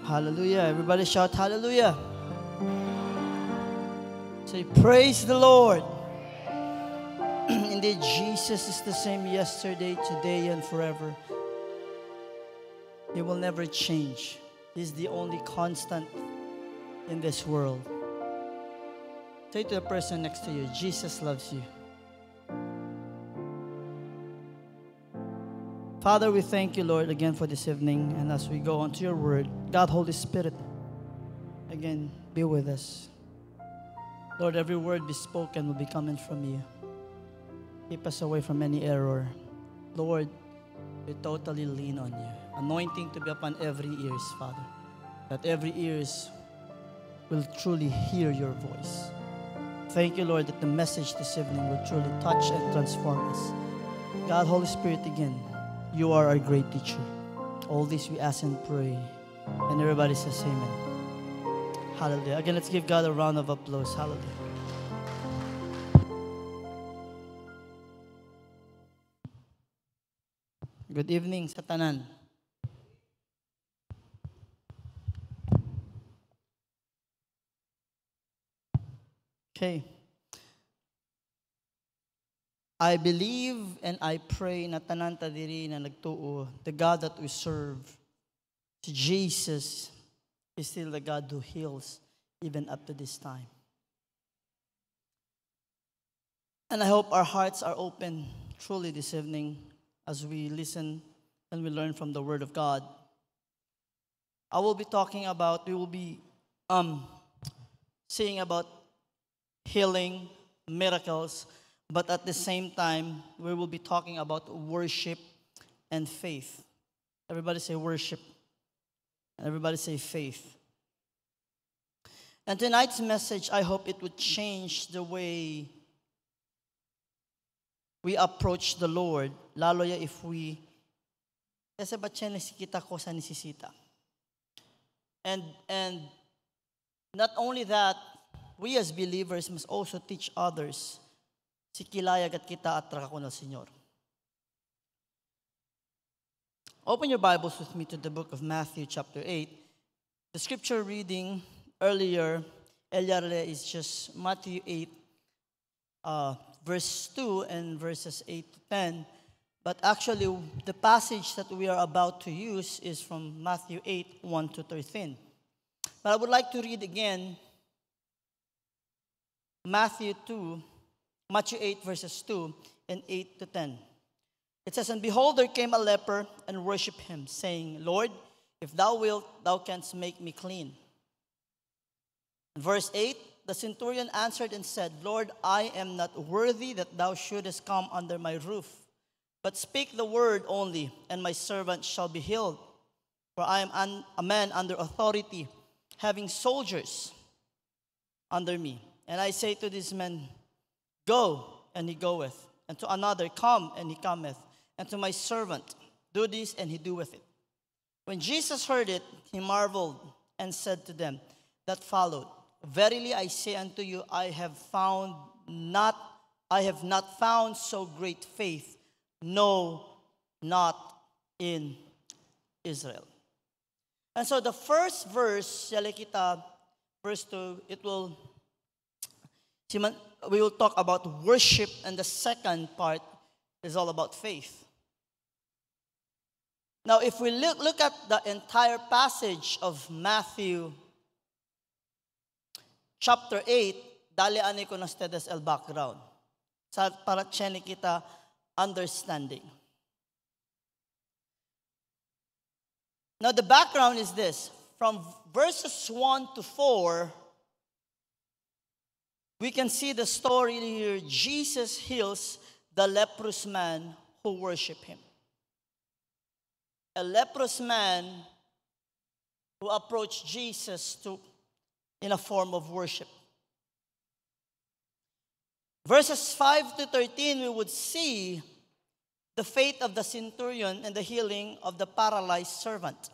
Hallelujah. Everybody shout hallelujah. Say, praise the Lord. Indeed, Jesus is the same yesterday, today, and forever. He will never change. He's the only constant in this world. Say to the person next to you, Jesus loves you. Father, we thank you, Lord, again for this evening. And as we go on to your word, God, Holy Spirit, again, be with us. Lord, every word be spoken will be coming from you. Keep us away from any error. Lord, we totally lean on you. Anointing to be upon every ears, Father. That every ears will truly hear your voice. Thank you, Lord, that the message this evening will truly touch and transform us. God, Holy Spirit, again, you are our great teacher. All this we ask and pray. And everybody says amen. Hallelujah. Again, let's give God a round of applause. Hallelujah. Good evening sa tanan. Okay. I believe and I pray na tanan ta diri na nagtuo, the God that we serve, Jesus, is still the God who heals even up to this time. And I hope our hearts are open truly this evening as we listen and we learn from the Word of God. We will be saying about healing, miracles, but at the same time, we will be talking about worship and faith. Everybody say worship. And everybody say faith. And tonight's message, I hope it would change the way we approach the Lord, lalo ya if we, kasi ba kita ko sa nisisita. And not only that, we as believers must also teach others si kilayag at kita at trako ng Señor. Open your Bibles with me to the book of Matthew chapter 8. The scripture reading earlier, Eliarle, is just Matthew 8, verse 2 and verses 8 to 10. But actually, the passage that we are about to use is from Matthew 8, 1 to 13. But I would like to read again Matthew 8, verses 2 and 8 to 10. It says, "And behold, there came a leper and worshipped him, saying, Lord, if thou wilt, thou canst make me clean. Verse 8, the centurion answered and said, Lord, I am not worthy that thou shouldest come under my roof. But speak the word only, and my servant shall be healed. For I am a man under authority, having soldiers under me. And I say to this man, Go, and he goeth. And to another, Come, and he cometh. And to my servant, Do this, and he doeth it. When Jesus heard it, he marveled and said to them that followed, Verily I say unto you, I have not found so great faith, no, not in Israel." And so the first verse, verse 2, we will talk about worship, and the second part is all about faith. Now, if we look at the entire passage of Matthew chapter 8, dali ko na stedes el background. Para chene kita understanding. Now, the background is this. From verses 1 to 4, we can see the story here. Jesus heals the leprous man who worshiped him. A leprous man who approached Jesus in a form of worship. Verses 5 to 13, we would see the faith of the centurion and the healing of the paralyzed servant.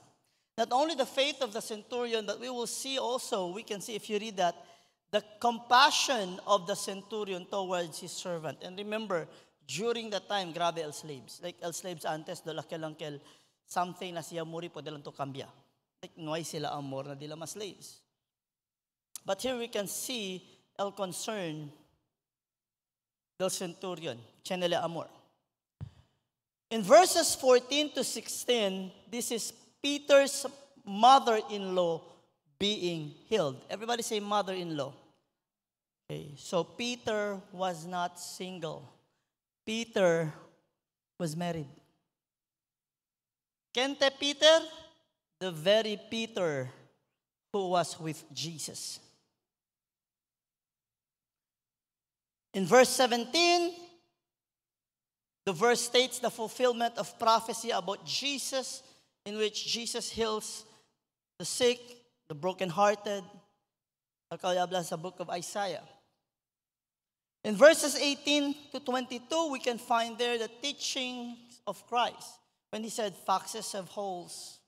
Not only the faith of the centurion, but we will see also, we can see if you read that, the compassion of the centurion towards his servant. And remember, during that time, grabe el slaves. Like el slaves antes, dolakil-langkel, something na siya muri po dalang to kambya. Like, nuay sila amor na dila mas slaves. But here we can see el concern del centurion, chenele amor. In verses 14 to 16, this is Peter's mother-in-law being healed. Everybody say mother-in-law. Okay, so Peter was not single. Peter was married. Kente Peter? The very Peter who was with Jesus. In verse 17, the verse states the fulfillment of prophecy about Jesus, in which Jesus heals the sick, the brokenhearted. Nakayabla sa book of Isaiah. In verses 18 to 22, we can find there the teachings of Christ. When he said, foxes have holes,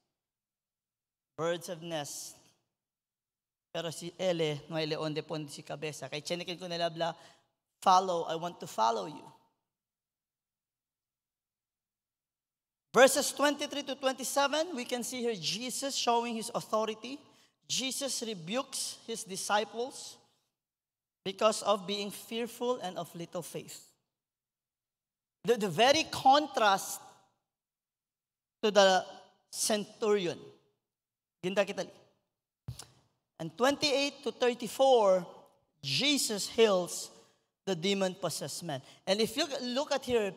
birds have nests. Pero si Ele, no hay leon de pon si cabeza. Kay chenikin ko nilabla, follow, I want to follow you. Verses 23 to 27, we can see here Jesus showing his authority. Jesus rebukes his disciples because of being fearful and of little faith. The very contrast to the centurion. Ginda kita. And 28 to 34, Jesus heals the demon-possessed man. And if you look at here,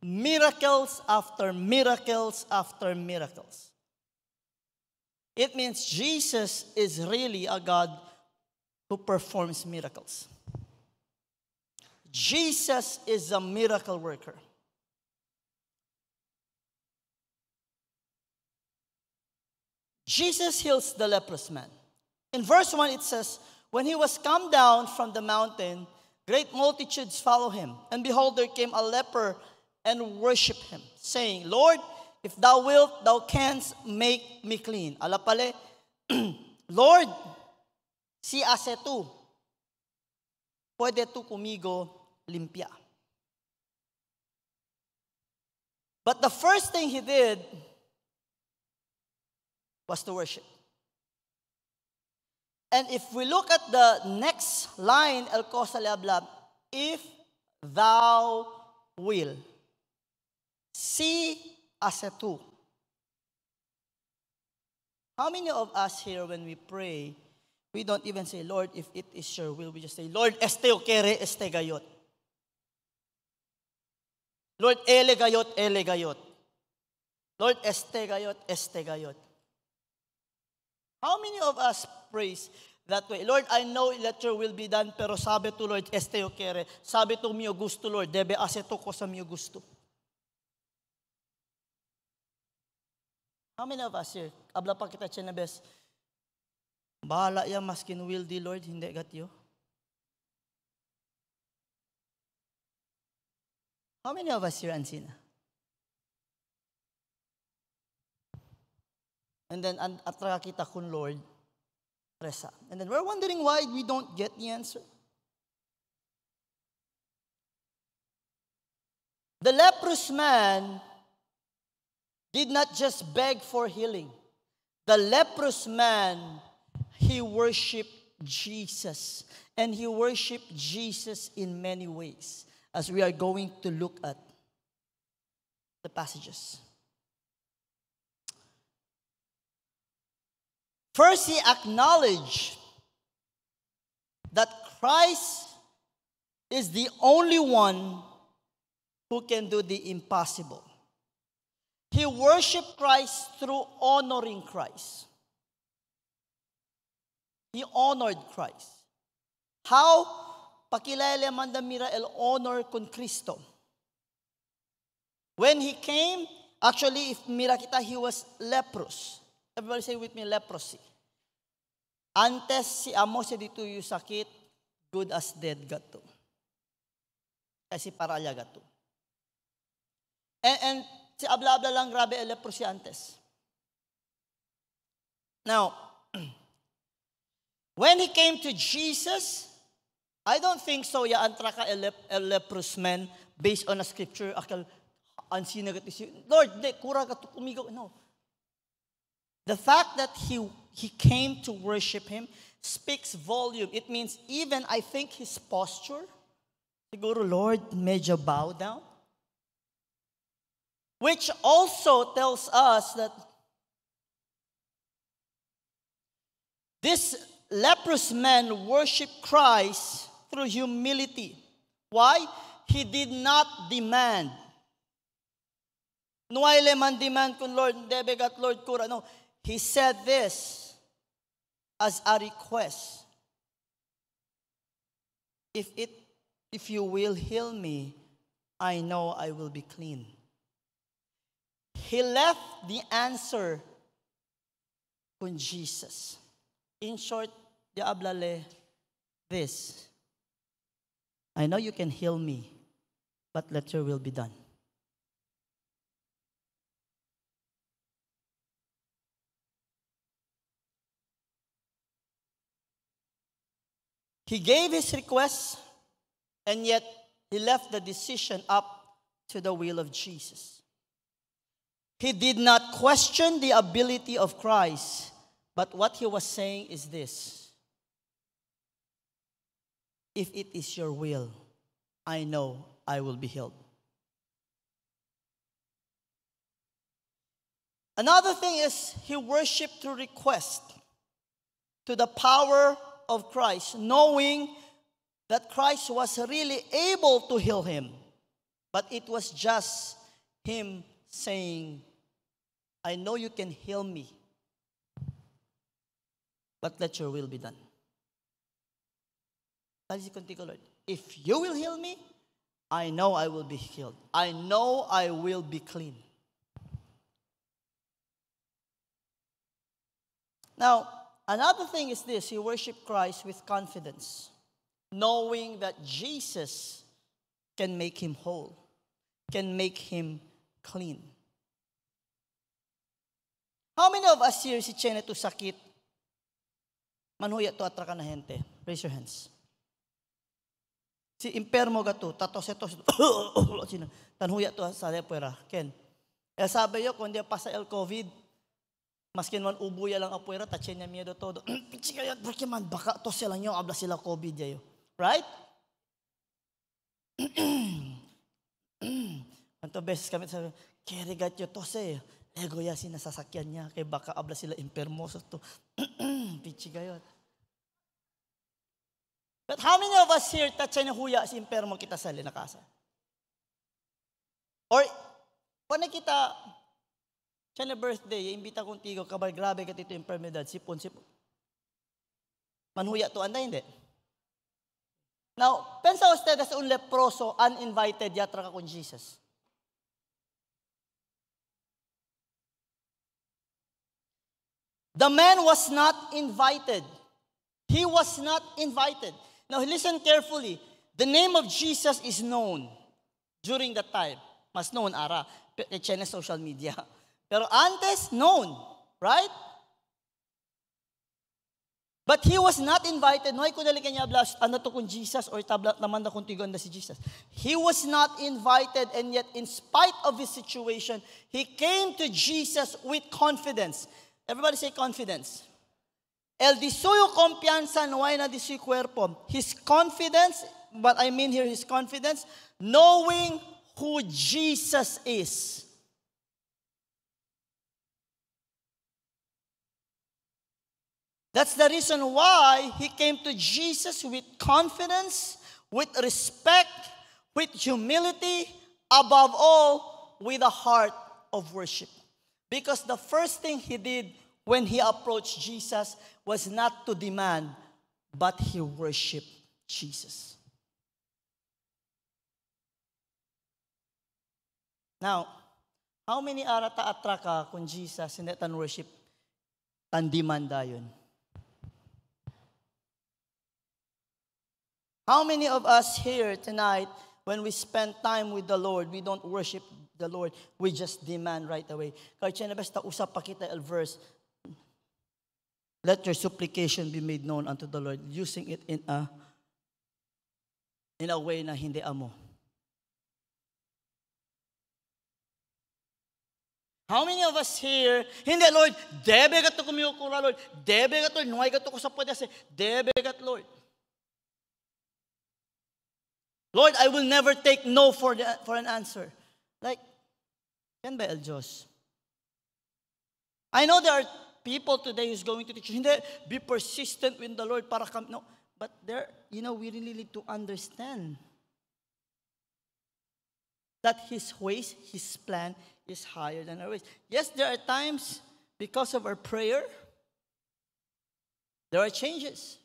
miracles after miracles after miracles. It means Jesus is really a God who performs miracles. Jesus is a miracle worker. Jesus heals the leprous man. In verse 1 it says, when he was come down from the mountain, great multitudes follow him. And behold, there came a leper and worshiped him, saying, Lord, if thou wilt, thou canst make me clean. Alapale, Lord, si hace tú, puede tú conmigo limpia. But the first thing he did was to worship. And if we look at the next line, El Cosa le habla, if thou will, si hace tú. How many of us here, when we pray, we don't even say, Lord, if it is your will, we just say, Lord, este o quere, este gayot. Lord, ele gayot, ele gayot. Lord, este gayot, este gayot. How many of us prays that way? Lord, I know that your will be done, pero sabi to Lord, este o quere. Sabi to mio gusto, Lord, debe hacer to ko sa mio gusto. How many of us here, abla pa kita chenabes, bahala ya maskin will di Lord, hindi gatyo? How many of us here ansina? And then atra kita kun Lord, resa. And then we're wondering why we don't get the answer. The leprous man did not just beg for healing. The leprous man, he worshiped Jesus. And he worshiped Jesus in many ways, as we are going to look at the passages. First, he acknowledged that Christ is the only one who can do the impossible. He worshiped Christ through honoring Christ. He honored Christ. How? Pakilala mandamira el honor con Cristo. When he came, actually, if mira kita, he was leprous. Everybody say with me, leprosy. Antes si amo siya dito yung sakit, good as dead gato. Kasi paralya gato. And si abla-abla lang grabe el leprosy antes. Now, when he came to Jesus, I don't think so ya antra ka el leprous man based on a scripture akal ansina gato si Lord, de kura gato kumigo. No. The fact that he came to worship him speaks volume. It means even, I think, his posture, siguro, Lord, medyo bow down. Which also tells us that this leprous man worshiped Christ through humility. Why? He did not demand. Nuayle man demand kun Lord, debegat Lord kura. No, he said this as a request. If you will heal me, I know I will be clean. He left the answer kun Jesus. In short, diablale this. I know you can heal me, but let your will be done. He gave his request, and yet he left the decision up to the will of Jesus. He did not question the ability of Christ, but what he was saying is this: if it is your will, I know I will be healed. Another thing is he worshiped through request to the power of Christ, knowing that Christ was really able to heal him. But it was just him saying, I know you can heal me, but let your will be done. Lord, if you will heal me, I know I will be healed. I know I will be clean. Now, another thing is this: he worshiped Christ with confidence, knowing that Jesus can make him whole, can make him clean. How many of us here si Chene to sakit? Manhuya to atrakan na gente. Raise your hands. Si impermo gato, tatos-etos, tanhuya to sa lepera. Ken. Sabi yo, kung di pa sa COVID, maskin man ubuya lang apuera, tachen niya miedo todo. Pichi kaya, porque man, baka to sila nyo, abla sila COVID yayo. Right? Anto beses kami sabi, kerigat yo to se, ego ya sinasasakyan niya, kay baka abla sila impermoso to. Pichi kayo. But how many of us here tachen huya si impermo kita sa linakasa? Or, paano kita, siya na birthday, imbita kong tigo, kabal, grabe ka tito impermedad, sipon. Manhuya to, anda hindi. Now, pensa ustedes un leproso, uninvited, yatra ka kung Jesus. The man was not invited. He was not invited. Now, listen carefully. The name of Jesus is known during that time. Mas known, ara. Chene social media. Pero antes, known. Right? But he was not invited. No, ko dali kanya blas, ano to kung Jesus, or tablat naman na kung tigon na si Jesus. He was not invited, and yet in spite of his situation, he came to Jesus with confidence. Everybody say confidence. El di suyo kumpiyansa nuay na di suyo cuerpo. His confidence, but I mean here his confidence, knowing who Jesus is. That's the reason why he came to Jesus with confidence, with respect, with humility, above all, with a heart of worship. Because the first thing he did when he approached Jesus was not to demand, but he worshiped Jesus. Now, how many arata atraka kung Jesus hindi tan worship tan demanda yun? How many of us here tonight, when we spend time with the Lord, we don't worship the Lord, we just demand right away? Kaya siya basta usap pa kita el verse, let your supplication be made known unto the Lord, using it in a way na hindi amo. How many of us here, hindi, Lord, debe ka to kumiyukura, Lord. Debe ka to, nuhay ka to ko sa pwede. Debe ka, Lord. Lord, I will never take no for an answer. Like, yan ba, El Diyos? I know there are people today who's going to teach, hindi, be persistent with the Lord para come. No, but there, we really need to understand that His ways, His plan is higher than our ways. Yes, there are times, because of our prayer, there are changes.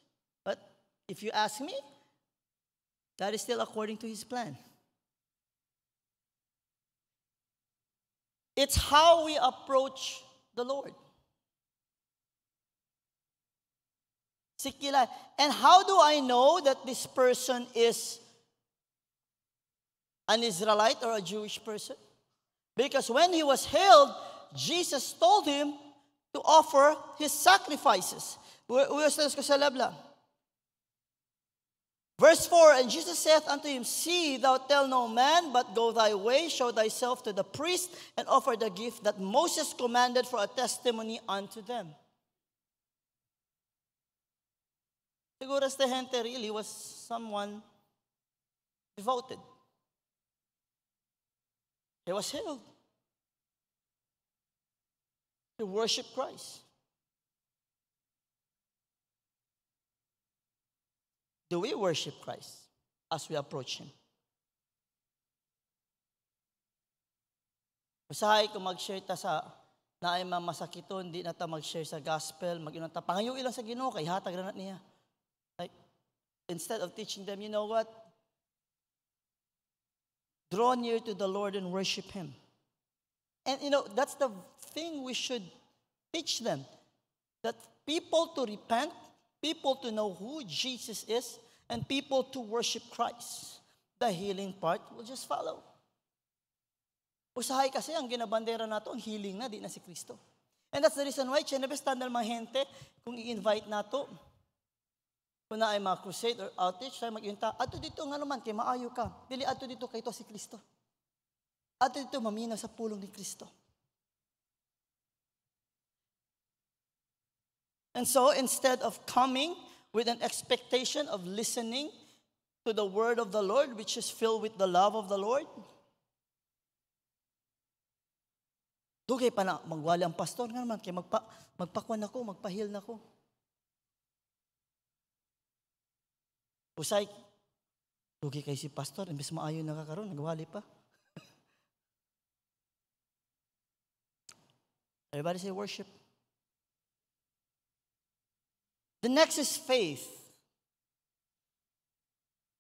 But if you ask me, that is still according to His plan. It's how we approach the Lord. Sikila. And how do I know that this person is an Israelite or a Jewish person? Because when he was healed, Jesus told him to offer his sacrifices. Verse 4, and Jesus saith unto him, See, thou tell no man, but go thy way, show thyself to the priest, and offer the gift that Moses commanded for a testimony unto them. Siguro este gente really was someone devoted. He was healed. He worshiped Christ. Do we worship Christ as we approach Him? Usahay kung mag-share ta sa naay mamasakiton, di na ta mag-share sa gospel, mag-inon ta, pangayo ilang sa Ginoo, kay hatag na niya. Like, instead of teaching them, you know what? Draw near to the Lord and worship Him. And that's the thing we should teach them. That people to repent, people to know who Jesus is, and people to worship Christ. The healing part will just follow. Usahay kasi ang ginabandera nato, ang healing na, di na si Kristo. And that's the reason why, chinabestan ng mga gente, kung i-invite nato, kung na ay mga crusade or outreach, tayo mag-inta, ato dito nga naman, kay maayo ka. Dili ato dito kay to si Kristo. Ato dito maminaw sa pulong ni Kristo. And so, instead of coming with an expectation of listening to the word of the Lord, which is filled with the love of the Lord, dugay pa na, magwali ang pastor nga naman, kaya magpakuan ako, magpahil na ko. Usay, dugay kay si pastor, imbes maayon nakakaroon, nagwali pa. Everybody say worship. The next is faith.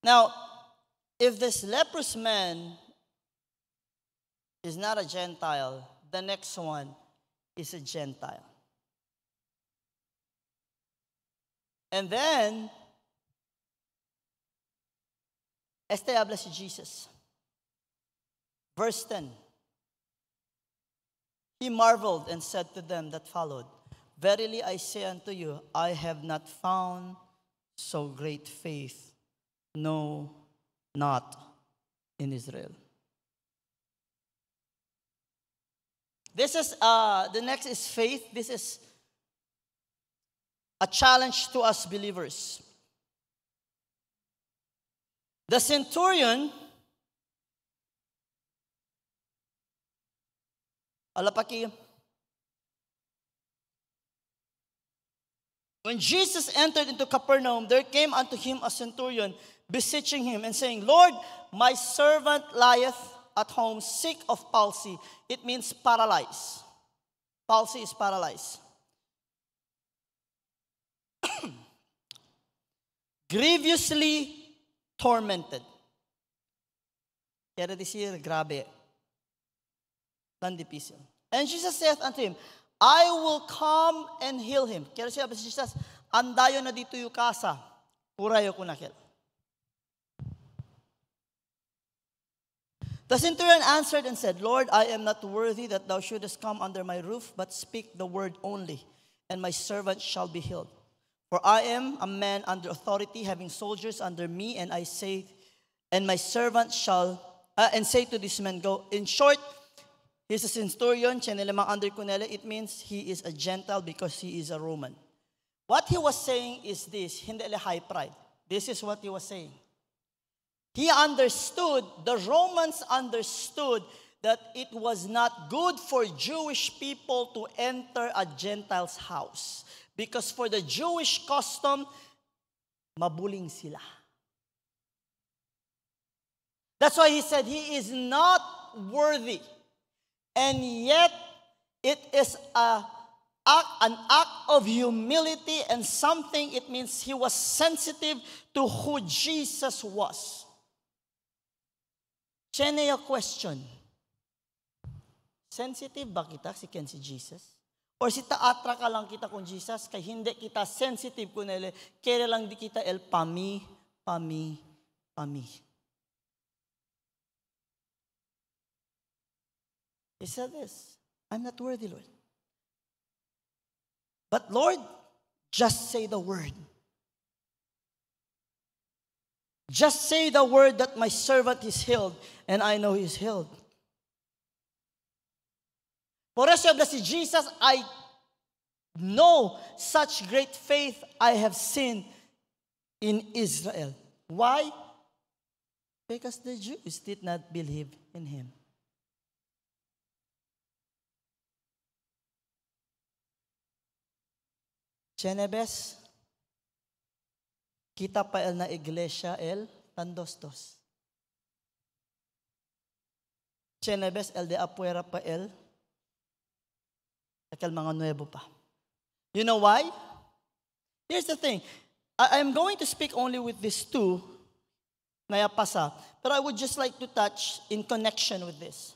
Now, if this leprous man is not a Gentile, the next one is a Gentile. And then, este habla si Jesus. Verse 10. He marveled and said to them that followed, Verily I say unto you, I have not found so great faith, no, not in Israel. This is, the next is faith. This is a challenge to us believers. The centurion, alapaki, when Jesus entered into Capernaum, there came unto him a centurion, beseeching him and saying, Lord, my servant lieth at home sick of palsy. It means paralyzed. Palsy is paralyzed. Grievously tormented. Kaya decir, grabe. Tan difícil. And Jesus saith unto him, I will come and heal him. Kaya siya, Jesus, andayo na dito yung kasa. Purayo ko nakil. The centurion answered and said, Lord, I am not worthy that thou shouldest come under my roof, but speak the word only, and my servant shall be healed. For I am a man under authority, having soldiers under me, and I say, and my servant shall, and say to this man, go. In short, He's a centurion, lamang under kunele. It means he is a Gentile because he is a Roman. What he was saying is this, hindi high pride. This is what he was saying. He understood, the Romans understood that it was not good for Jewish people to enter a Gentile's house. Because for the Jewish custom, mabuling sila. That's why he said he is not worthy. And yet, it is an act of humility and something, it means he was sensitive to who Jesus was. Chene a question. Sensitive ba kita si Jesus? Or si taatra ka lang kita kung Jesus, kay hindi kita sensitive kung nila, kaya lang di kita pami. He said this, I'm not worthy, Lord. But Lord, just say the word. Just say the word that my servant is healed, and I know he's healed. For us of si Jesus, I know such great faith I have seen in Israel. Why? Because the Jews did not believe in him. Chenebes, kita pa na iglesia tandostos. Chenebes, de afuera pa akal mga nuevo pa. You know why? Here's the thing. I'm going to speak only with these two, nayapasa, but I would just like to touch in connection with this.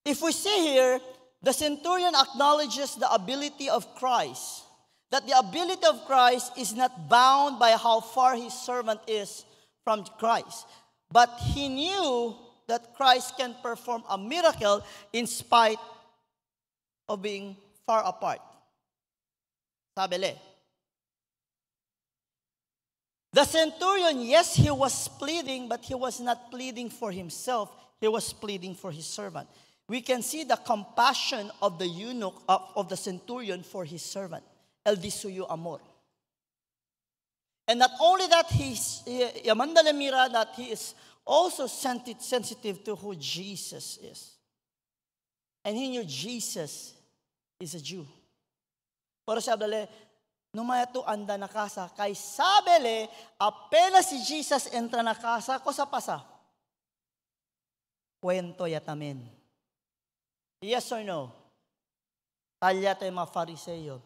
If we see here, the centurion acknowledges the ability of Christ, that the ability of Christ is not bound by how far his servant is from Christ. But he knew that Christ can perform a miracle in spite of being far apart. Sabele. The centurion, yes, he was pleading, but he was not pleading for himself. He was pleading for his servant. We can see the compassion of the eunuch, of the centurion for his servant. El di suyo amor. And not only that, Yamanda Lemira, that he is also sensitive to who Jesus is. And he knew Jesus is a Jew. Pero sabele, numaya to anda na casa, kay sabele, apenas si Jesus entra na casa, kosa pasa? Kwento yatamen. Yes or no? Talya tayo mga Fariseo.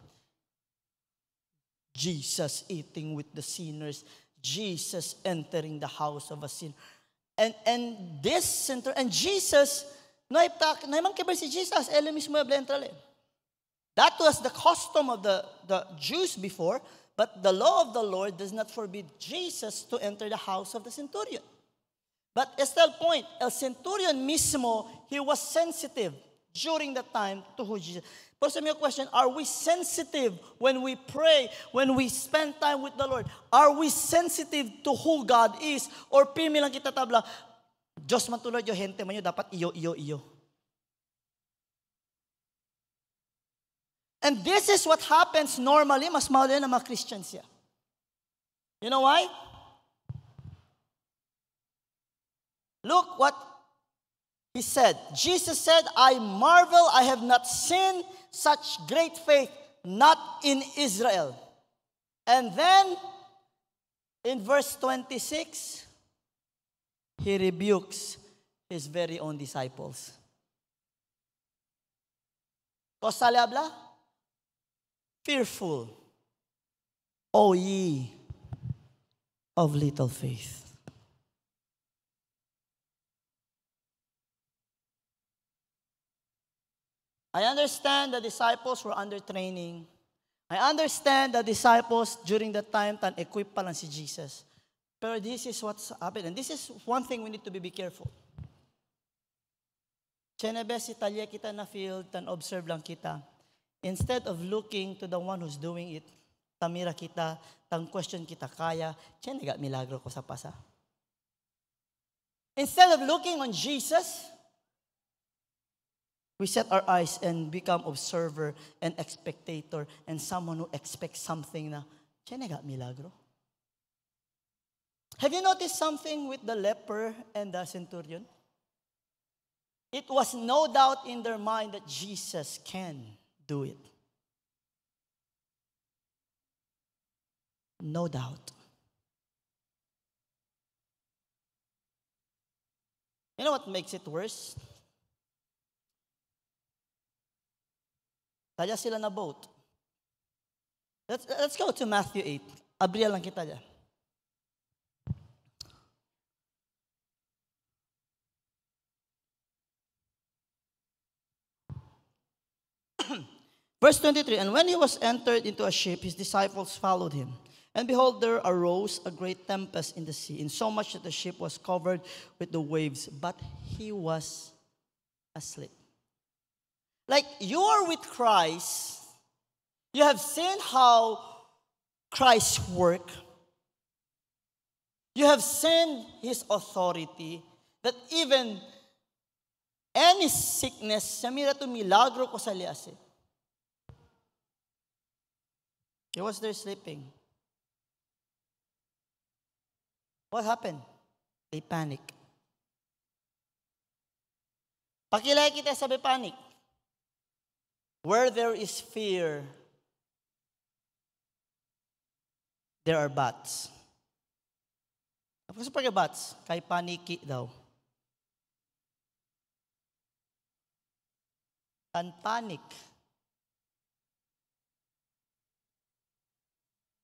Jesus eating with the sinners. Jesus entering the house of a sinner. And this center, and Jesus, naimang kibar si Jesus, ele mismo entrale. That was the custom of the Jews before, but the law of the Lord does not forbid Jesus to enter the house of the centurion. But Estelle point, el centurion mismo, he was sensitive during that time to who Jesus. Pero sa mga question, are we sensitive when we pray, when we spend time with the Lord? Are we sensitive to who God is? Or pimi lang kita tabla, Diyos man tulad yung hente man yun, dapat iyo. And this is what happens normally, mas mahal yan ang mga Christians yan. You know why? Look what he said. Jesus said, I marvel, I have not seen such great faith, not in Israel. And then, in verse 26, he rebukes his very own disciples. Cosa le habla? Fearful, O ye of little faith. I understand the disciples were under training. I understand the disciples during that time equipped pa lang si Jesus. Pero this is what's happened. And this is one thing we need to be careful. Chenebes Italia kita na field, observe lang kita. Instead of looking to the one who's doing it, tamira kita, tang question kita kaya, tiyan naga milagro ko sa pasa. Instead of looking on Jesus, we set our eyes and become observer and spectator and someone who expects something na, tiyan naga milagro. Have you noticed something with the leper and the centurion? It was no doubt in their mind that Jesus can do it. No doubt. You know what makes it worse? Tadya sila na boat. Let's go to Matthew 8. Abriya lang kita dyan. Verse 23, and when he was entered into a ship, his disciples followed him. And behold, there arose a great tempest in the sea, insomuch that the ship was covered with the waves, but he was asleep. Like, you are with Christ, you have seen how Christ work, you have seen his authority, that even any sickness, samira to milagro ko sa liase. He was there sleeping. What happened? They panic. Pakilay kita sabi panic. Where there is fear, there are bats. Apa sa bats? Kay paniki daw. And panic.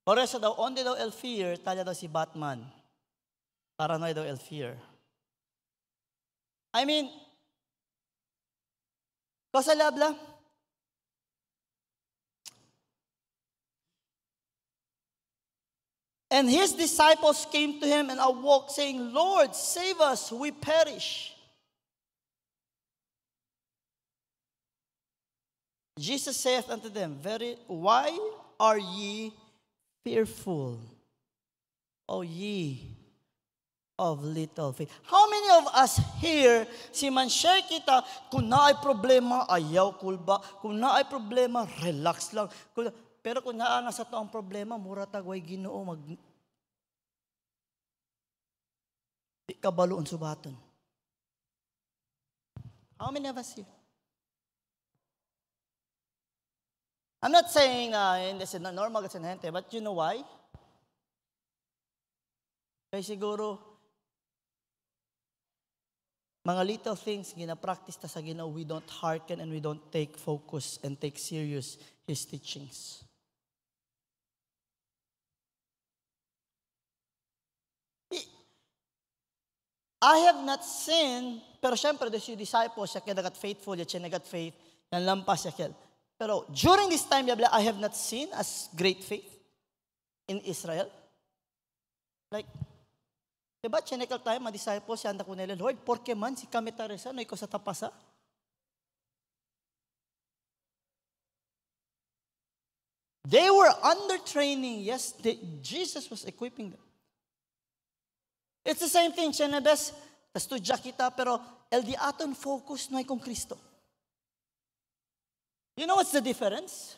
Por eso daw, onde daw el fear, talya daw si Batman. Paranoid daw el fear. I mean, cosa labla? And his disciples came to him and awoke, saying, Lord, save us, we perish. Jesus saith unto them, why are ye fearful, O ye of little faith? How many of us here, si man-share kita, kung na ay problema, ayaw kulba. Kung na ay problema, relax lang. Pero kung naana sa to ang problema, mura tagway Ginoo, di kabaloon subaton. How many of us here? I'm not saying hindi sila normal kasi nahente, but you know why? Kaya siguro, mga little things, gina-practice ta sa Ginoo, we don't hearken and we don't take focus and take serious His teachings. I have not seen, pero syempre, there's your disciples, siya kaya nagat faithful, siya nagat faith, yan lampas siya kaya. Pero during this time, I have not seen as great faith in Israel. Like, diba, chinekal tayo, mga disciples, siya anda ko nila, Lord, porke man, si kami taresa, no ikaw sa tapasa? They were under training, yes, Jesus was equipping them. It's the same thing, chinebes, estudya kita, pero el di aton focus na kung Kristo. You know what's the difference?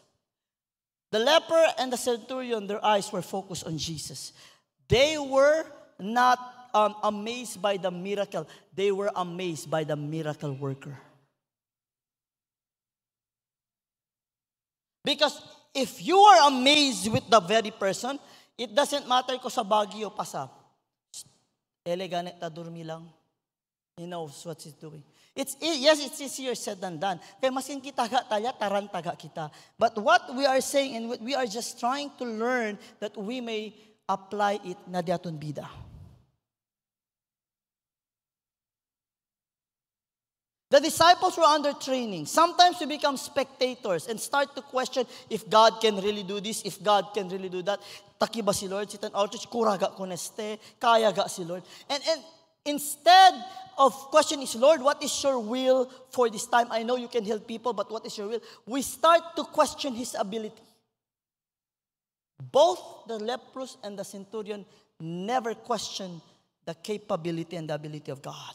The leper and the centurion, their eyes were focused on Jesus. They were not amazed by the miracle. They were amazed by the miracle worker. Because if you are amazed with the very person, it doesn't matter ko sa Baguio pa sa elegant ta durmi lang. He knows what he's doing. It's easier said than done. Kaya masin kita talya, tarantaga kita. But what we are saying, and we are just trying to learn that we may apply it na diaton bida. The disciples were under training. Sometimes we become spectators and start to question if God can really do this, if God can really do that. Taki ba si Lord? Sitan outreach, kuraga koneste, kaya ga si Lord. And instead of questioning, Lord, what is your will for this time? I know you can help people, but what is your will? We start to question His ability. Both the leprous and the centurion never questioned the capability and the ability of God.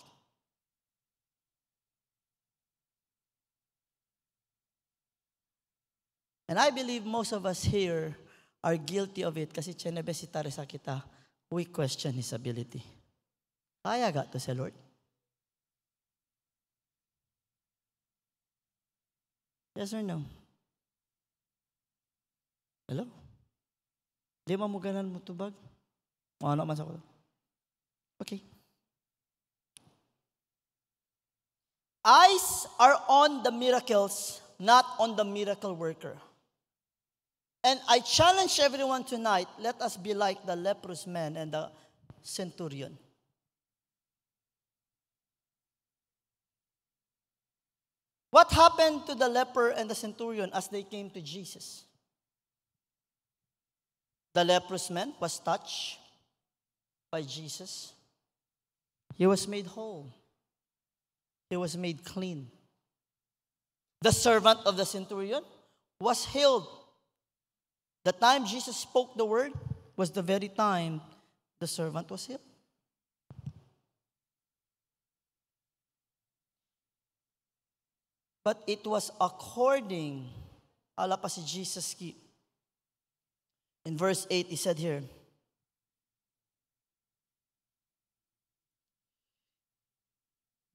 And I believe most of us here are guilty of it kasi chenebesitari sa kita, we question His ability. Kaya ga to sa Lord? Yes or no? Hello? Di mamuganan mo tubag? Ano man sa ko? Okay. Eyes are on the miracles, not on the miracle worker. And I challenge everyone tonight, let us be like the leprous man and the centurion. What happened to the leper and the centurion as they came to Jesus? The leprous man was touched by Jesus. He was made whole. He was made clean. The servant of the centurion was healed. The time Jesus spoke the word was the very time the servant was healed. But it was according, ala pa si Jesus ki. In verse 8, he said here,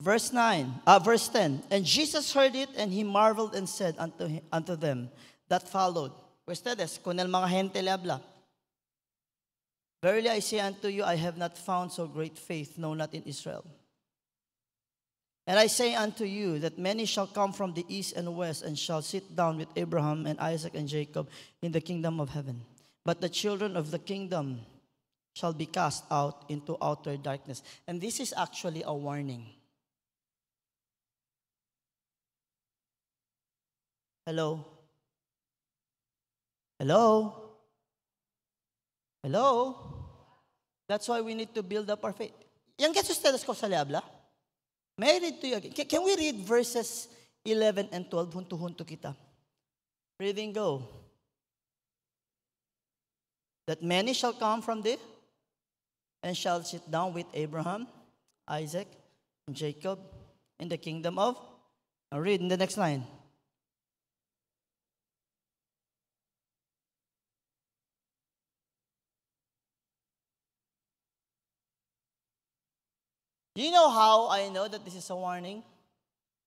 verse 10, and Jesus heard it, and he marveled and said unto them that followed, ustedes, con el mga gente le habla, verily I say unto you, I have not found so great faith, no, not in Israel. And I say unto you that many shall come from the east and west and shall sit down with Abraham and Isaac and Jacob in the kingdom of heaven. But the children of the kingdom shall be cast out into outer darkness. And this is actually a warning. Hello? Hello? Hello? That's why we need to build up our faith. Yang gets ustedes ko sa habla? May I read to you again? Can we read verses 11 and 12? Hunto-hunto kita. Reading go. That many shall come from thee and shall sit down with Abraham, Isaac, and Jacob in the kingdom of... Now read in the next line. Do you know how I know that this is a warning?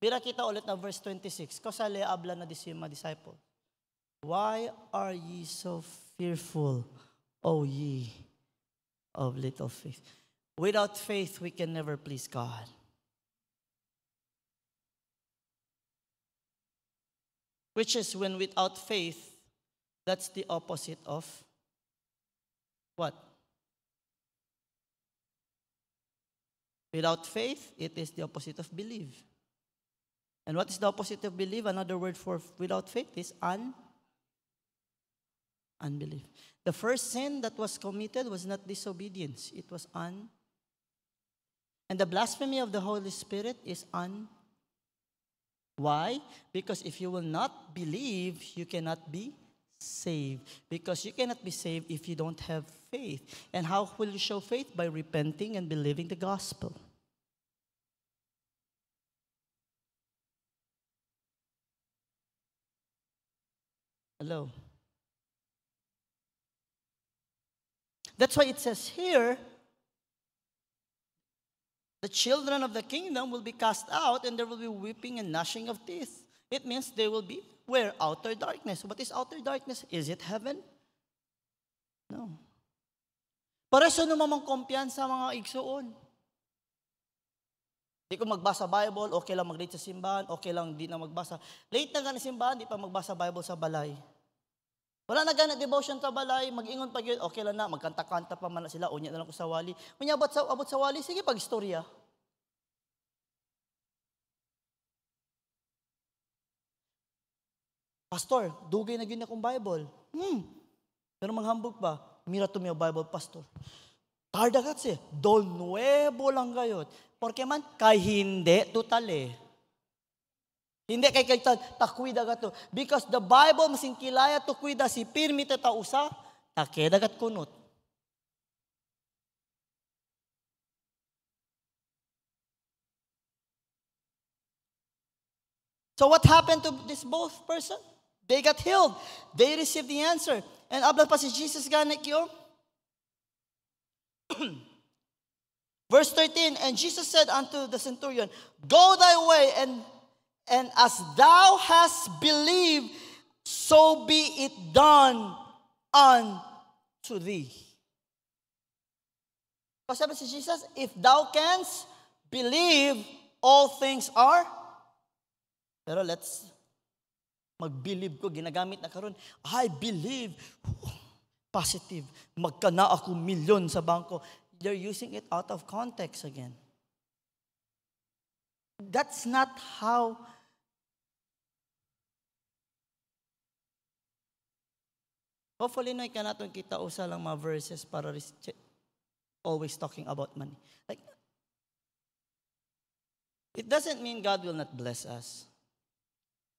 Bira kita ulit na verse 26. Kasali abla na disi mga disciple. Why are ye so fearful, O ye of little faith? Without faith, we can never please God. Which is when without faith, that's the opposite of what? Without faith, it is the opposite of belief. And what is the opposite of belief? Another word for without faith is unbelief. The first sin that was committed was not disobedience. It was And the blasphemy of the Holy Spirit is Why? Because if you will not believe, you cannot be saved. Because you cannot be saved if you don't have faith. And how will you show faith? By repenting and believing the gospel. Hello. That's why it says here, the children of the kingdom will be cast out and there will be weeping and gnashing of teeth. It means they will be where? Outer darkness. What is outer darkness? Is it heaven? No. Pareso naman mang kumpiyansa mga igsuon. Di ko magbasa Bible, okay lang mag-late sa simbahan, okay lang di na magbasa. Late na gana simbahan, di pa magbasa Bible sa balay. Wala na gana devotion sa balay, mag-ingon pa yun, okay lang na, magkanta-kanta pa man na sila, unya na lang ko sa wali. Unya, abot sa wali, sige pag-istorya. Pastor, dugay na yun akong Bible. Pero maghambog pa, mira to me Bible, Pastor. Tarda kasi, do nuevo lang gayot. Porque man, kay hindi, totally. Hindi kay takwida ka to. Because the Bible masing kilaya to kuida si pirmi ta usa, Ake, dagat kunot. So what happened to this both person? They got healed. They received the answer. And abla pa si Jesus ganik yo. Verse 13, and Jesus said unto the centurion, go thy way, and as thou hast believed, so be it done unto thee. Kasi sabi si Jesus, if thou canst believe, all things are. Pero let's mag-believe ko, ginagamit na karon. I believe. Positive. Magkana ako milyon sa bangko. They're using it out of context again. That's not how. Hopefully, no, ikanaton kita usa lang mga verses para always talking about money. Like, it doesn't mean God will not bless us.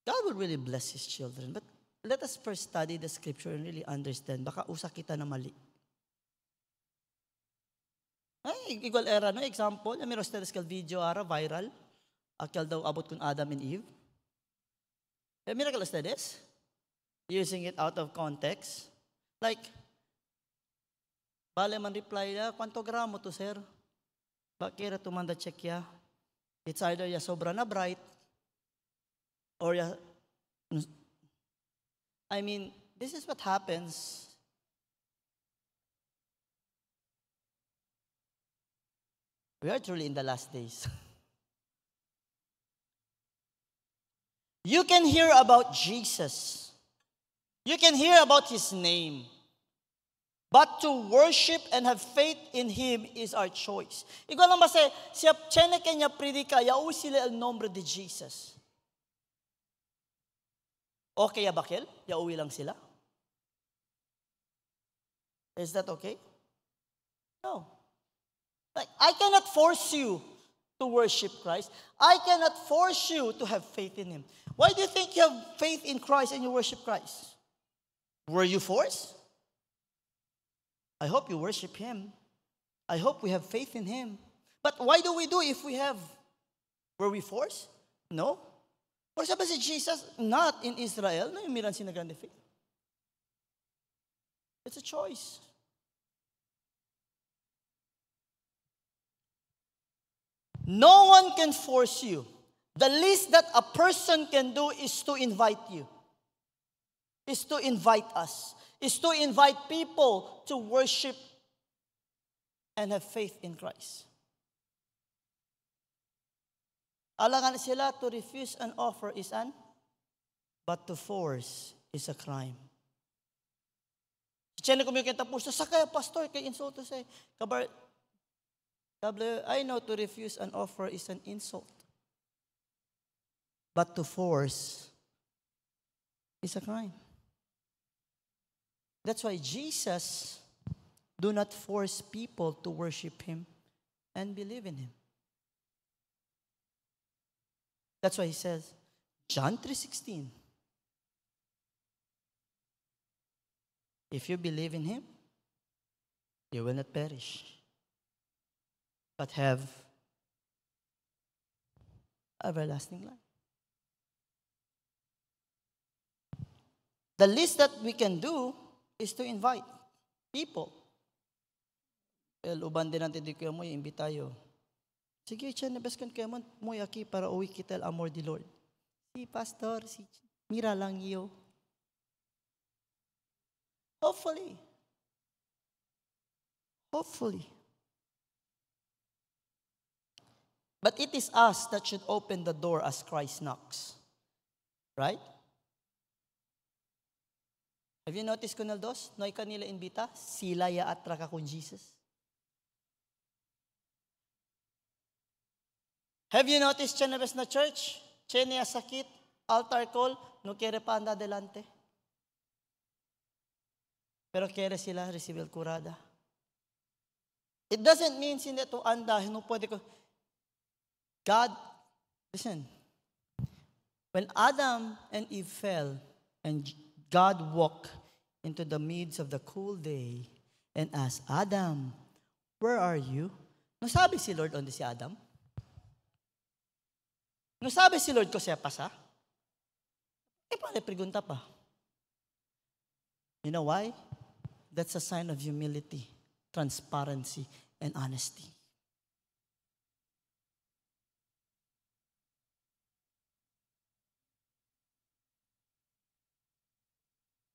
God will really bless His children. But let us first study the scripture and really understand. Baka usa kita na mali. Ay, igual era, no? Example, may rostedes kal video ara, viral. Akyal daw abot kun Adam and Eve. Miracle studies. Using it out of context. Like, bale man reply na, kwanto gramo to, sir? Bakira tumanda check ya? It's either ya sobra na bright, or ya, I mean, this is what happens. We are truly in the last days. You can hear about Jesus. You can hear about His name. But to worship and have faith in Him is our choice. Ikaw lang ba siya chene kanya predika, yao sila el nombre de Jesus. Okay ya bakil? Yauwi lang sila? Is that okay? No. Like, I cannot force you to worship Christ. I cannot force you to have faith in Him. Why do you think you have faith in Christ and you worship Christ? Were you forced? I hope you worship Him. I hope we have faith in Him. But why do we do if we have? Were we forced? No. For sabi si Jesus, not in Israel, na yung miran sinagrande faith. It's a choice. No one can force you. The least that a person can do is to invite you. Is to invite us. Is to invite people to worship and have faith in Christ. Alangan sila, to refuse an offer is an, but to force is a crime. Siya na kumikita po sa kaya pastor, kay insulto say, I know to refuse an offer is an insult. But to force is a crime. That's why Jesus do not force people to worship Him and believe in Him. That's why He says, John 3:16, if you believe in Him, you will not perish, but have everlasting life. The least that we can do is to invite people. Uban din natin di kayo mo, i-invite tayo. Sige, siya nabaskan kayo mo, muy aki para uwi kita el amor di Lord. Si pastor, si mira lang iyo. Hopefully. But it is us that should open the door as Christ knocks. Right? Have you noticed kunaldos? Noy kanila invita, sila ya atra ka kun Jesus. Have you noticed chenabes na church? Chene sakit, altar call, no quiere pa anda adelante. Pero quiere sila receive el curada. It doesn't mean hindi to anda, no pwede ko. God, listen. When Adam and Eve fell and God walked into the midst of the cool day and asked, Adam, where are you? Nasabi si Lord on si Adam? Nasabi si Lord ko siya pa sa? Paano pregunta pa? You know why? That's a sign of humility, transparency, and honesty.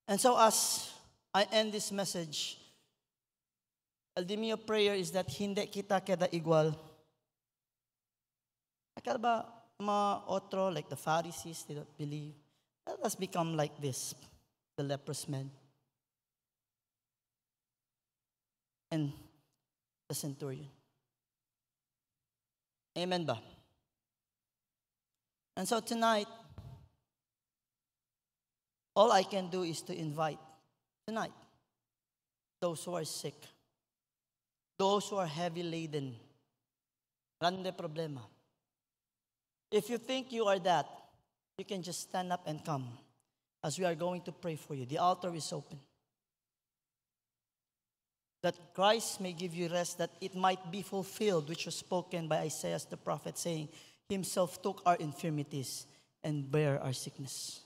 And so as I end this message, ultimate prayer is that hindi kita kada igual. Akala ba mga otro, like the Pharisees, they don't believe. Let us become like this, the leprous man. And the centurion. Amen ba? And so tonight, all I can do is to invite tonight those who are sick, those who are heavy laden, grande problema. If you think you are that, you can just stand up and come as we are going to pray for you. The altar is open. That Christ may give you rest, that it might be fulfilled, which was spoken by Isaiah the prophet, saying, Himself took our infirmities and bare our sickness.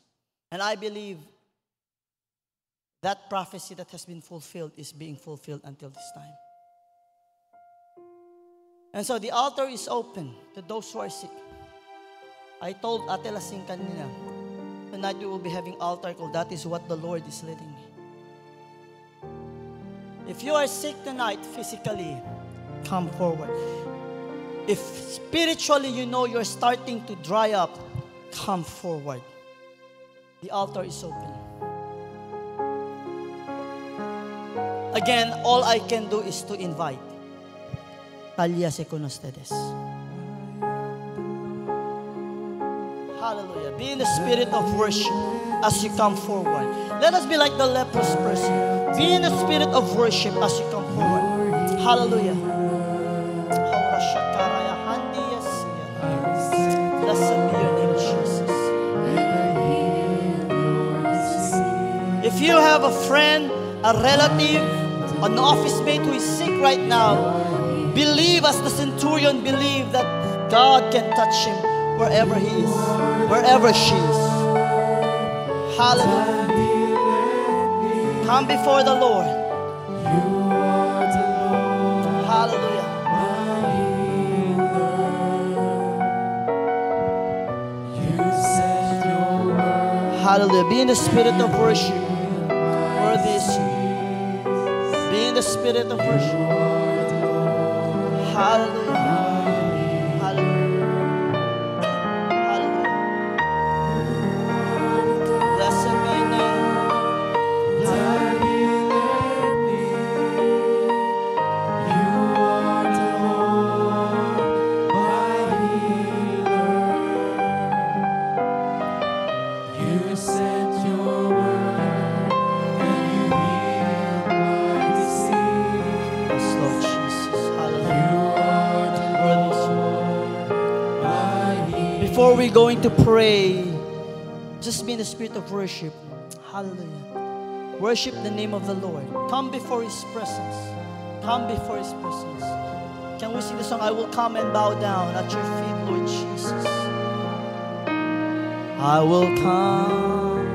And I believe that prophecy that has been fulfilled is being fulfilled until this time. And so the altar is open to those who are sick. I told Ate Lasing kanina, tonight we will be having altar call. That is what the Lord is leading me. If you are sick tonight physically, come forward. If spiritually you know you're starting to dry up, come forward. The altar is open. Again, all I can do is to invite. Talia con ustedes. Hallelujah. Be in the spirit of worship as you come forward. Let us be like the leprous person. Be in the spirit of worship as you come forward. Hallelujah. Blessed be your name, Jesus. If you have a friend, a relative, an office mate who is sick right now, believe as the centurion believed that God can touch him wherever he is, wherever she is. Hallelujah. Come before the Lord. Hallelujah. Hallelujah. Be in the spirit of worship. Worthy is you. Be in the spirit of worship. Hallelujah. Hallelujah. Hallelujah. Blessed be your name. Before we're going to pray, just be in the spirit of worship. Hallelujah. Worship the name of the Lord. Come before His presence. Come before His presence. Can we sing the song, I will come and bow down at your feet, Lord Jesus. I will come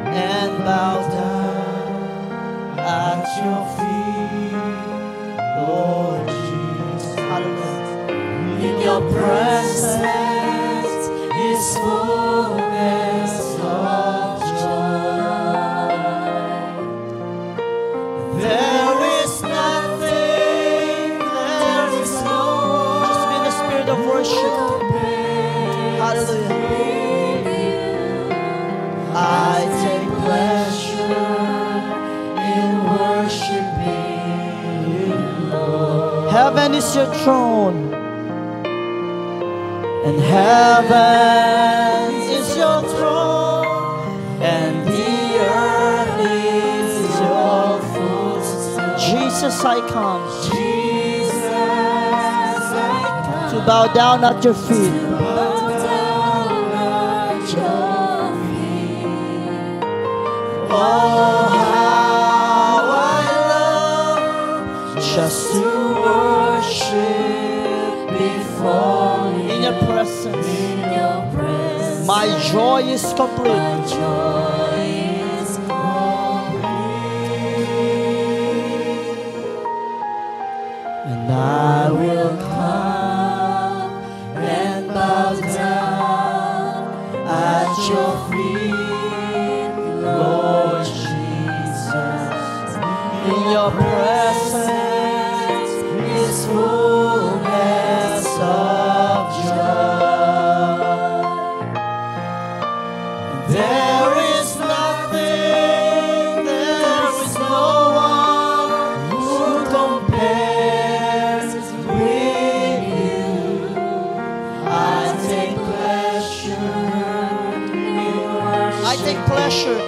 and bow down at your feet, Lord Jesus. Hallelujah. In your presence is fullness of joy. There is nothing, there is no one. Just be in the spirit of worship. Hallelujah. I take pleasure in worshiping you, Lord. Heaven is your throne. And heaven is your throne, and the earth is your footstool. Jesus, I come. Jesus, I come to bow down at your feet. To bow down at your feet. Oh, before you. In your presence, In your presence, my joy is my complete. joy is complete. And I will come and bow down at your feet, Lord Jesus. In your presence is fullness of joy. There is nothing, there is no one who compares with you. I take pleasure in worship. I take pleasure.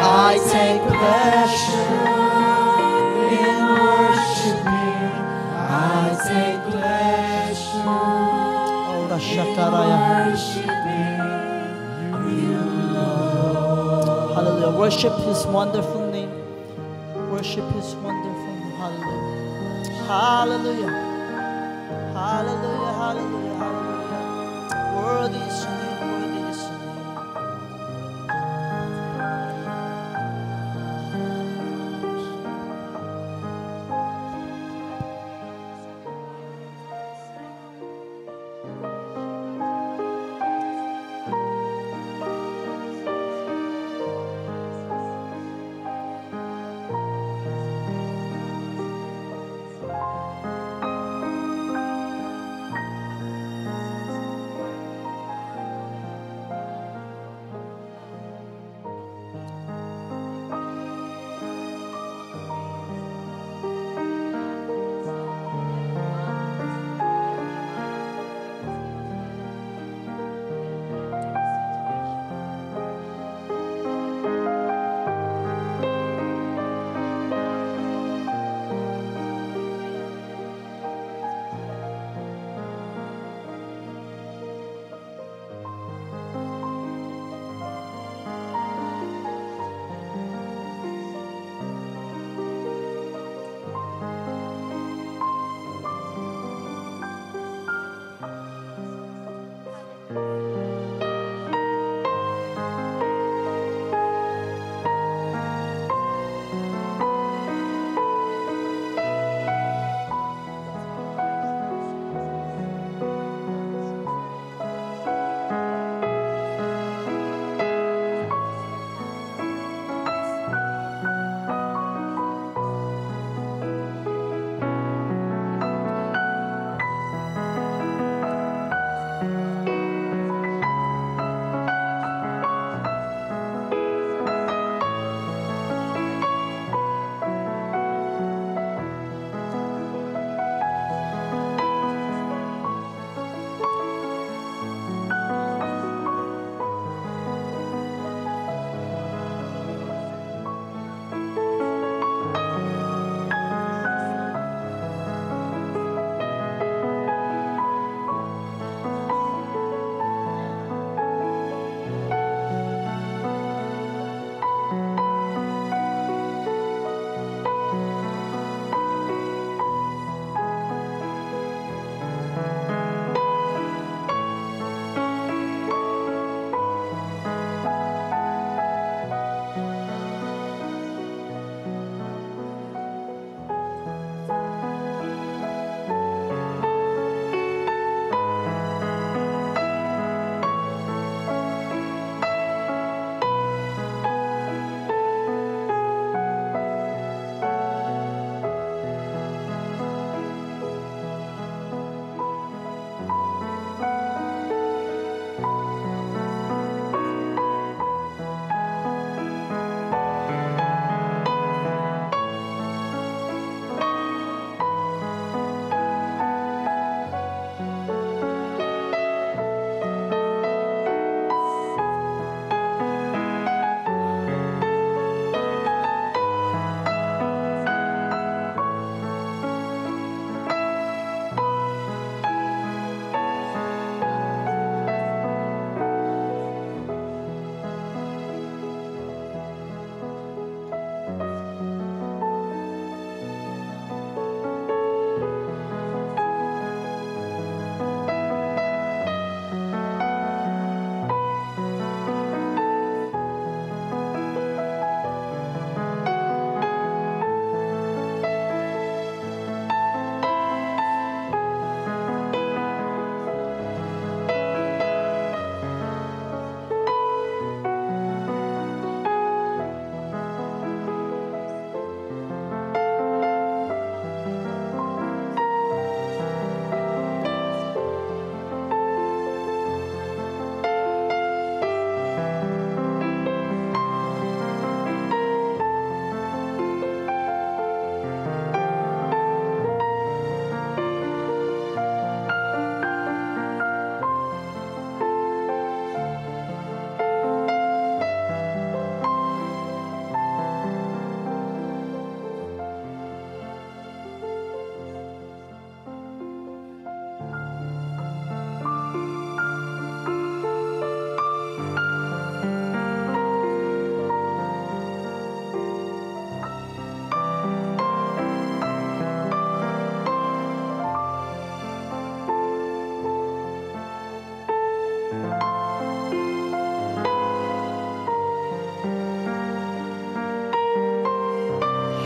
I take pleasure in worshiping. I take pleasure Oh, the Shakaraya. worshiping you, Lord. Hallelujah. Worship His wonderful name. Worship His wonderful name. Hallelujah. Hallelujah. Hallelujah. Hallelujah. Hallelujah. Worthy is your name. Worthy is your name.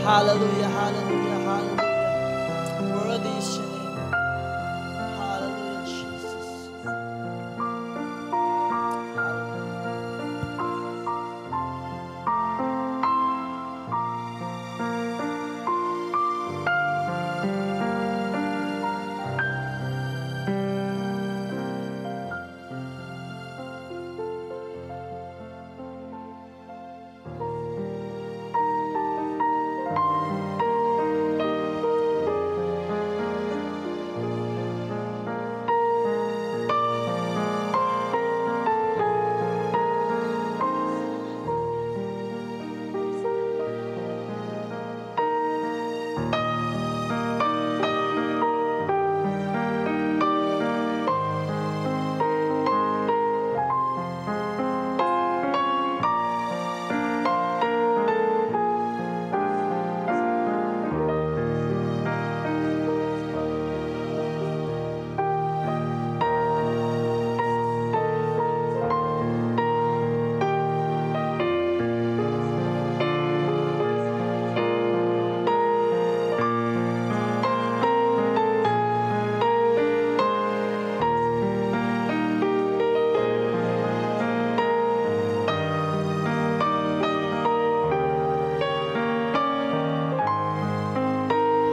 Hallelujah, hallelujah, hallelujah. Worthy is your name. Hallelujah, Jesus.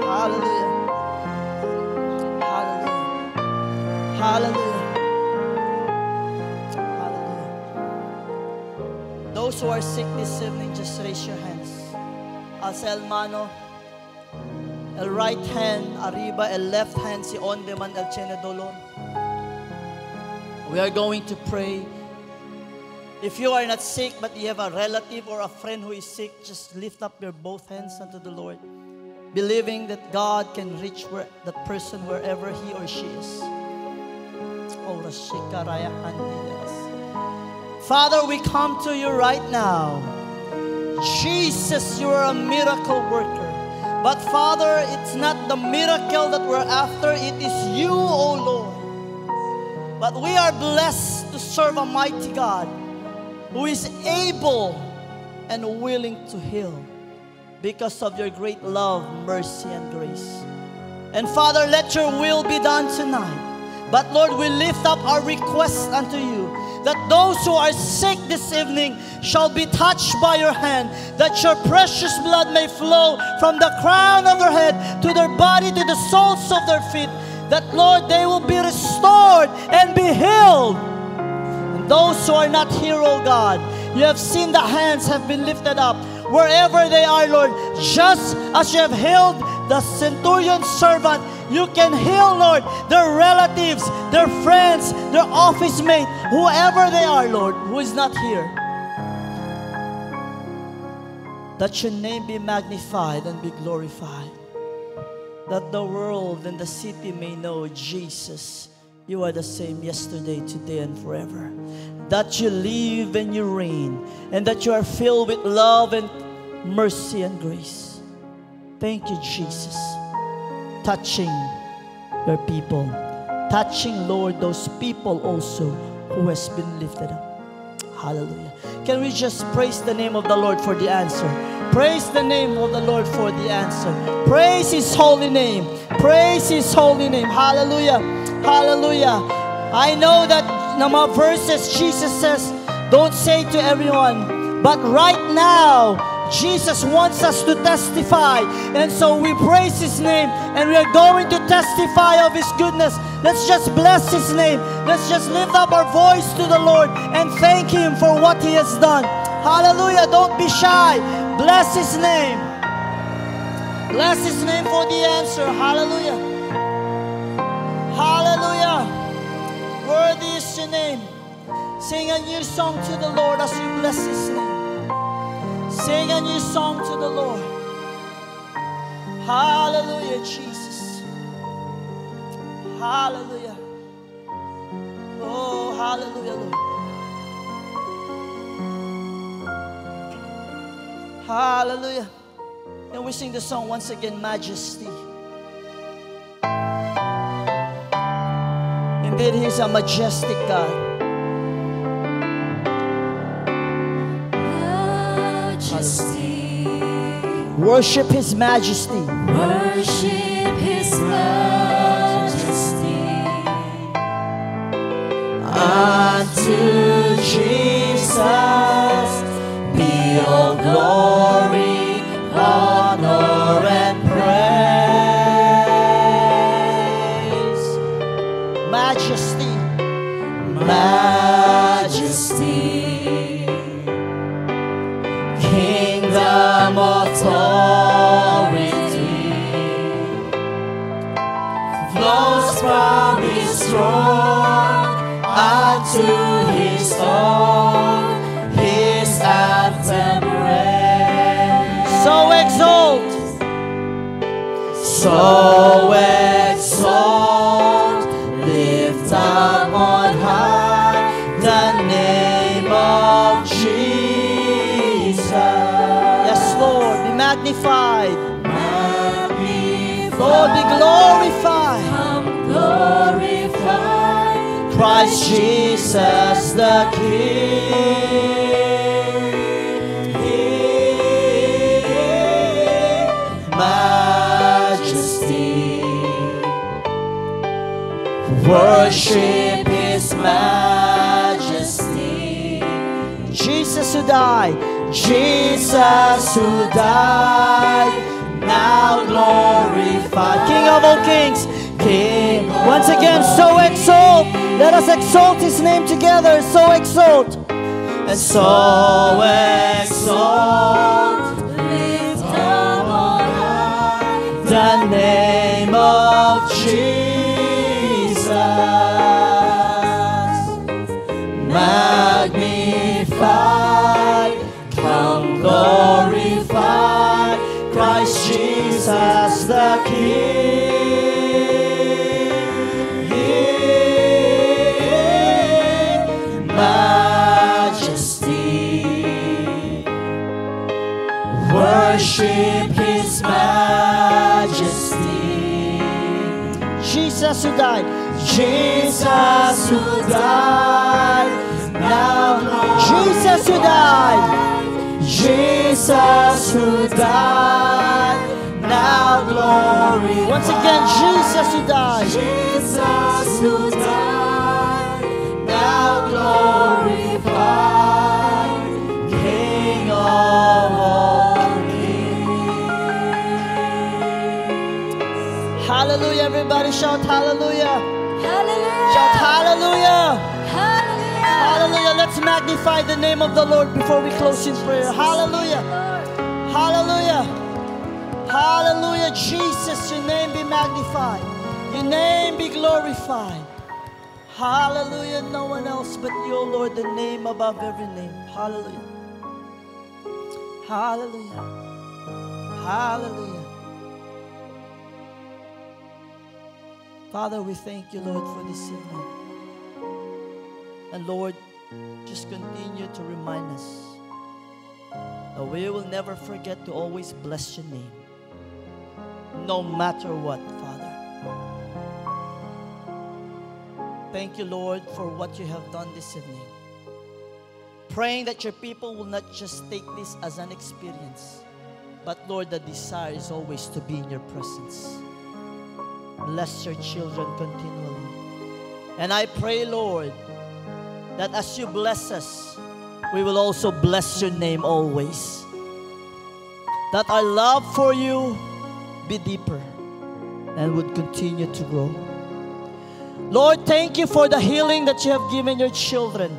Hallelujah. Hallelujah. Those who are sick this evening, just raise your hands. Alza el mano. El right hand arriba, el left hand si onde man el tiene dolor. We are going to pray. If you are not sick but you have a relative or a friend who is sick, just lift up your both hands unto the Lord, believing that God can reach that person wherever he or she is. Father, we come to you right now. Jesus, you are a miracle worker. But Father, it's not the miracle that we're after, it is you, O Lord. But we are blessed to serve a mighty God who is able and willing to heal because of your great love, mercy, and grace. And Father, let your will be done tonight. But Lord, we lift up our request unto you, that those who are sick this evening shall be touched by your hand, that your precious blood may flow from the crown of their head to their body, to the soles of their feet, that Lord, they will be restored and be healed. And those who are not here, oh God, you have seen the hands have been lifted up wherever they are, Lord. Just as you have healed the centurion's servant, you can heal, Lord, their relatives, their friends, their office mate, whoever they are, Lord, who is not here. That your name be magnified and be glorified. That the world and the city may know, Jesus, you are the same yesterday, today, and forever. That you live and you reign, and that you are filled with love and mercy and grace. Thank you, Jesus. Touching your people. Touching, Lord, those people also who has been lifted up. Hallelujah. Can we just praise the name of the Lord for the answer? Praise the name of the Lord for the answer. Praise His holy name. Praise His holy name. Hallelujah. Hallelujah. I know that in my verses, Jesus says, don't say to everyone, but right now, Jesus wants us to testify. And so we praise His name, and we are going to testify of His goodness. Let's just bless His name. Let's just lift up our voice to the Lord and thank Him for what He has done. Hallelujah. Don't be shy. Bless His name. Bless His name for the answer. Hallelujah. Hallelujah. Worthy is your name. Sing a new song to the Lord as you bless His name. Sing a new song to the Lord. Hallelujah, Jesus. Hallelujah. Oh, hallelujah, Lord. Hallelujah. And we sing the song once again, Majesty. Indeed, He's a majestic God. Majesty, Worship His majesty. Worship His majesty. Unto Jesus be all glory, honor, and praise. Majesty. Majesty, kingdom, authority flows from His throne unto His throne, His anthem reigns. So exalt. So exalt, lift up on high the name of Jesus. Yes, Lord, be magnified. Magnified, Lord, be glorified. come glorify Christ Jesus the King. Majesty, worship His majesty. Jesus who died. Jesus who died, now glorified. King of all kings. King of Once again, so exalt. Let us exalt His name together. So exalt. and so exalt, lift up on high the name of Jesus. Magnify, come glorify Christ Jesus the King. Majesty, worship His majesty. Jesus who died. Jesus who died, now Jesus who died. Jesus who died, now glory. Once again, Jesus who died. Jesus who died, now glorified, King of all kings. Hallelujah. Everybody shout hallelujah. Hallelujah. Shout hallelujah. Hallelujah. Hallelujah. Let's magnify the name of the Lord before we close in prayer. Hallelujah. Hallelujah. Hallelujah. Jesus, your name be magnified. Your name be glorified. Hallelujah. No one else but you, O Lord, the name above every name. Hallelujah. Hallelujah. Hallelujah. Father, we thank you, Lord, for this evening. And Lord, just continue to remind us that we will never forget to always bless your name, no matter what, Father. Thank you, Lord, for what you have done this evening. Praying that your people will not just take this as an experience, but Lord, the desire is always to be in your presence. Bless your children continually. And I pray, Lord, that as you bless us, we will also bless your name always. That our love for you be deeper and would continue to grow. Lord, thank you for the healing that you have given your children.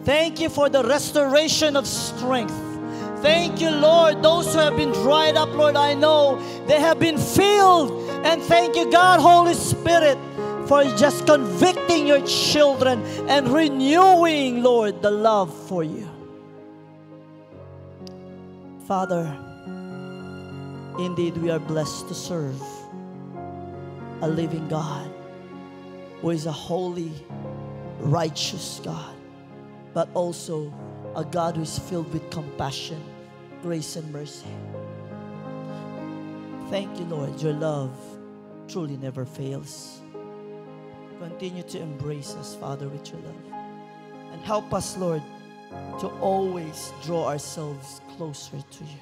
Thank you for the restoration of strength. Thank you, Lord, those who have been dried up, Lord, I know they have been filled. And thank you, God, Holy Spirit, for just convicting your children and renewing, Lord, the love for you. Father, indeed we are blessed to serve a living God who is a holy, righteous God, but also a God who is filled with compassion, grace, and mercy. Thank you, Lord. Your love truly never fails. Continue to embrace us, Father, with your love. And help us, Lord, to always draw ourselves closer to you.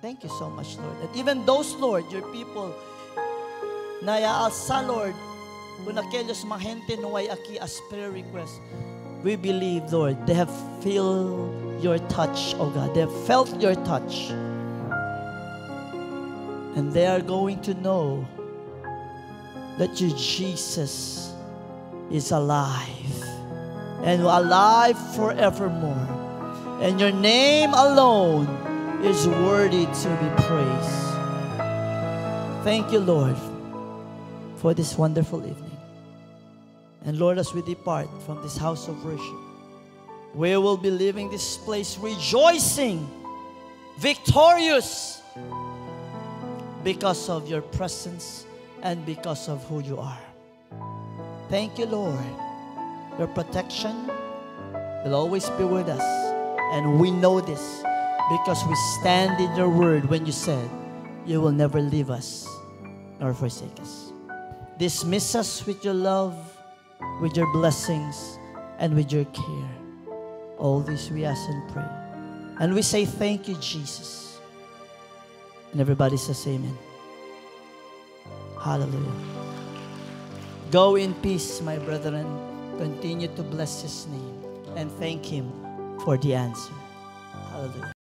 Thank you so much, Lord. And even those, Lord, your people, na yaasa, Lord, kung nakilos mga gente nuway aki as prayer request, we believe, Lord, they have felt your touch, oh God. They have felt your touch. And they are going to know that your Jesus is alive and alive forevermore. And your name alone is worthy to be praised. Thank you, Lord, for this wonderful evening. And Lord, as we depart from this house of worship, we will be leaving this place rejoicing, victorious, because of your presence and because of who you are. Thank you, Lord. Your protection will always be with us. And we know this because we stand in your word when you said you will never leave us nor forsake us. Dismiss us with your love, with your blessings, and with your care. All this we ask and pray. And we say thank you, Jesus. And everybody says amen. Hallelujah. Go in peace, my brethren. Continue to bless his name and thank him for the answer. Hallelujah.